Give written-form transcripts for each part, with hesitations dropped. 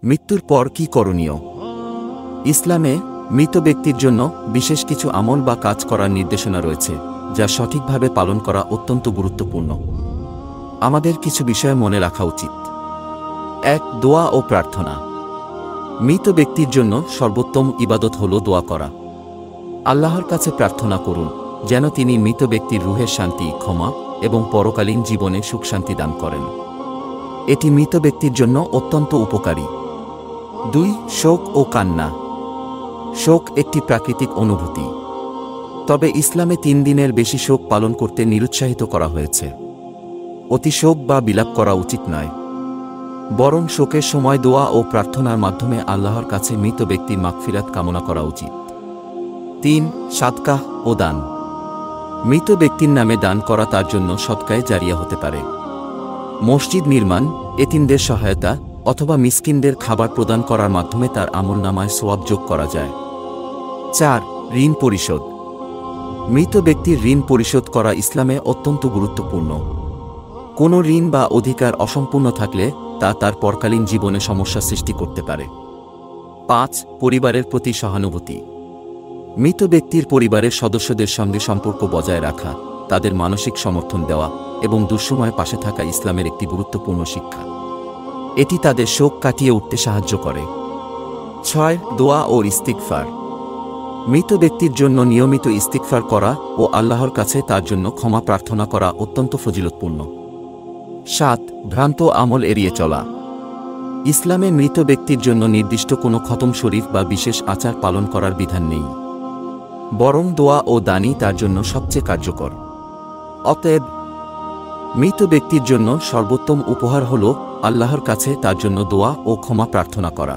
মৃত্যুর পর কি করণীয়? ইসলামে মৃত ব্যক্তির জন্য বিশেষ কিছু আমল বা কাজ করার নির্দেশনা রয়েছে, যা সঠিকভাবে পালন করা অত্যন্ত গুরুত্বপূর্ণ। আমাদের কিছু বিষয় মনে রাখা উচিত। ১. দোয়া ও প্রার্থনা। মৃত ব্যক্তির জন্য সর্বোত্তম ইবাদত হল দোয়া করা। আল্লাহর কাছে প্রার্থনা করুন যেন তিনি মৃত ব্যক্তির রুহের শান্তি, ক্ষমা এবং পরকালীন জীবনে সুখ শান্তি দান করেন। এটি মৃত ব্যক্তির জন্য অত্যন্ত উপকারী। ২. শোক ও কান্না। শোক একটি প্রাকৃতিক অনুভূতি, তবে ইসলামে ৩ দিনের বেশি শোক পালন করতে নিরুৎসাহিত করা হয়েছে। অতি শোক বা বিলাপ করা উচিত নয়, বরং শোকের সময় দোয়া ও প্রার্থনার মাধ্যমে আল্লাহর কাছে মৃত ব্যক্তির মাগফিরাত কামনা করা উচিত। ৩. সাদকাহ ও দান। মৃত ব্যক্তির নামে দান করা তার জন্য সদকায়ে জারিয়া হতে পারে। মসজিদ নির্মাণ, এতিমদের সহায়তা অথবা মিসকিনদের খাবার প্রদান করার মাধ্যমে তার আমলনামায় সওয়াব যোগ করা যায়। ৪. ঋণ পরিশোধ। মৃত ব্যক্তির ঋণ পরিশোধ করা ইসলামে অত্যন্ত গুরুত্বপূর্ণ। কোনো ঋণ বা অধিকার অসম্পূর্ণ থাকলে তা তার পরকালীন জীবনে সমস্যা সৃষ্টি করতে পারে। ৫. পরিবারের প্রতি সহানুভূতি। মৃত ব্যক্তির পরিবারের সদস্যদের সঙ্গে সম্পর্ক বজায় রাখা, তাদের মানসিক সমর্থন দেওয়া এবং দুঃসময়ে পাশে থাকা ইসলামের একটি গুরুত্বপূর্ণ শিক্ষা। এটি তাদের শোক কাটিয়ে উঠতে সাহায্য করে। ৬. দোয়া ও ইস্তিগফার। মৃত ব্যক্তির জন্য নিয়মিত ইস্তিগফার করা ও আল্লাহর কাছে তার জন্য ক্ষমা প্রার্থনা করা অত্যন্ত ফজিলতপূর্ণ। ৭. ভ্রান্ত আমল এড়িয়ে চলা। ইসলামে মৃত ব্যক্তির জন্য নির্দিষ্ট কোনো খতম শরীফ বা বিশেষ আচার পালন করার বিধান নেই, বরং দোয়া ও দানই তার জন্য সবচেয়ে কার্যকর। অতএব মৃত ব্যক্তির জন্য সর্বোত্তম উপহার হল আল্লাহর কাছে তার জন্য দোয়া ও ক্ষমা প্রার্থনা করা,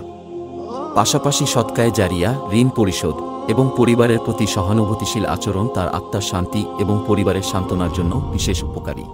পাশাপাশি সদকায়ে জারিয়া, ঋণ পরিশোধ এবং পরিবারের প্রতি সহানুভূতিশীল আচরণ তার আত্মার শান্তি এবং পরিবারের সান্ত্বনার জন্য বিশেষ উপকারী।